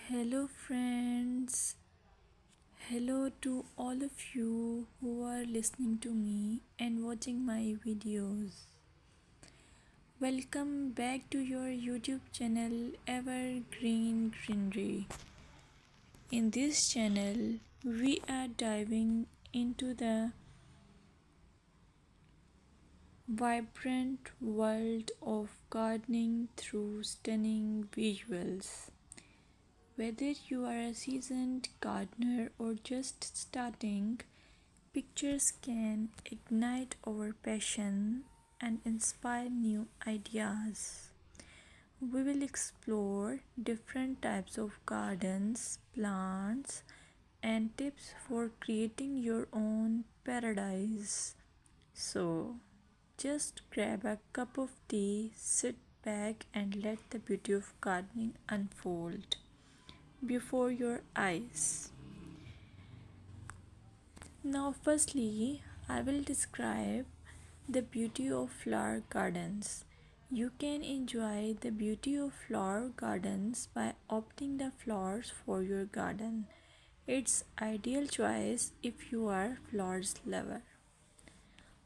Hello, friends. Hello to all of you who are listening to me and watching my videos. Welcome back to your YouTube channel Evergreen Greenery. In this channel, we are diving into the vibrant world of gardening through stunning visuals. Whether you are a seasoned gardener or just starting, pictures can ignite our passion and inspire new ideas. We will explore different types of gardens, plants, and tips for creating your own paradise. So, just grab a cup of tea, sit back, and let the beauty of gardening unfold before your eyes. Now, firstly, I will describe the beauty of flower gardens. You can enjoy the beauty of flower gardens by opting the flowers for your garden. It's ideal choice if you are flowers lover.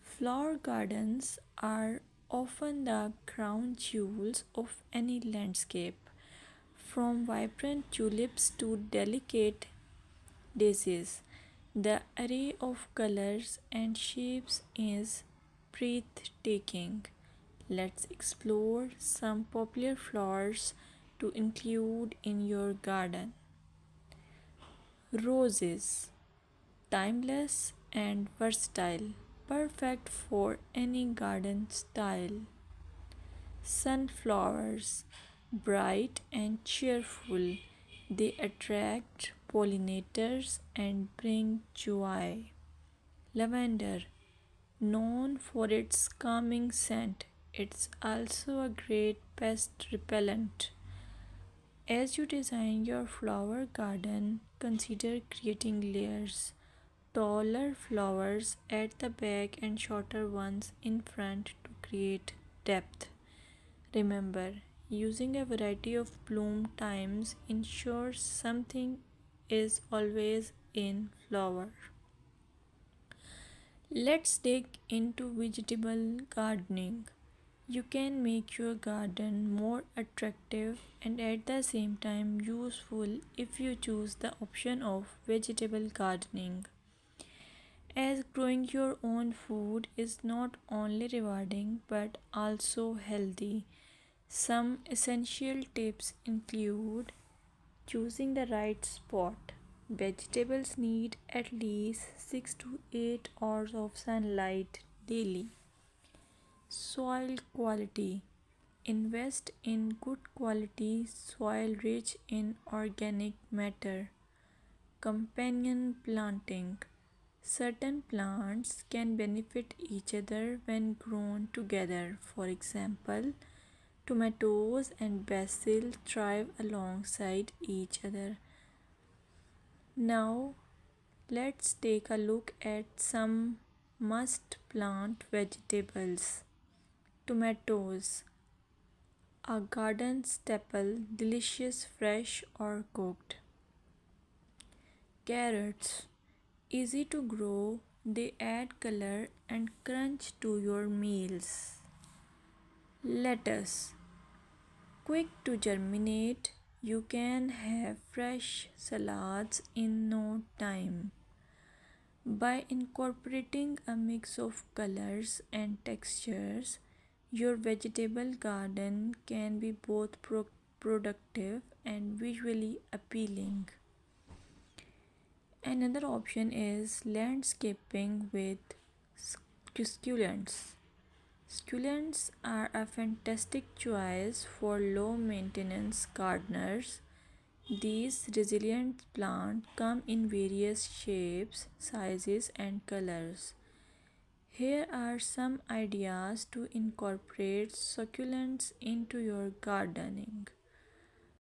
Flower gardens are often the crown jewels of any landscape, from vibrant tulips to delicate daisies. The array of colors and shapes is breathtaking. Let's explore some popular flowers to include in your garden. Roses, timeless and versatile, perfect for any garden style. Sunflowers, bright and cheerful, they attract pollinators and bring joy. Lavender, known for its calming scent, it's also a great pest repellent. As you design your flower garden, consider creating layers. Taller flowers at the back and shorter ones in front to create depth. Remember, using a variety of bloom times ensures something is always in flower. Let's dig into vegetable gardening. You can make your garden more attractive and at the same time useful if you choose the option of vegetable gardening. As growing your own food is not only rewarding but also healthy. Some essential tips include choosing the right spot. Vegetables need at least 6 to 8 hours of sunlight daily. Soil quality. Invest in good quality soil rich in organic matter. Companion planting. Certain plants can benefit each other when grown together. For example, tomatoes and basil thrive alongside each other. Now, let's take a look at some must plant vegetables. Tomatoes, a garden staple, delicious fresh or cooked. Carrots, easy to grow, they add color and crunch to your meals. Lettuce, quick to germinate, you can have fresh salads in no time. By incorporating a mix of colors and textures, your vegetable garden can be both productive and visually appealing. Another option is landscaping with succulents. Succulents are a fantastic choice for low maintenance gardeners. These resilient plants come in various shapes, sizes, and colors. Here are some ideas to incorporate succulents into your gardening.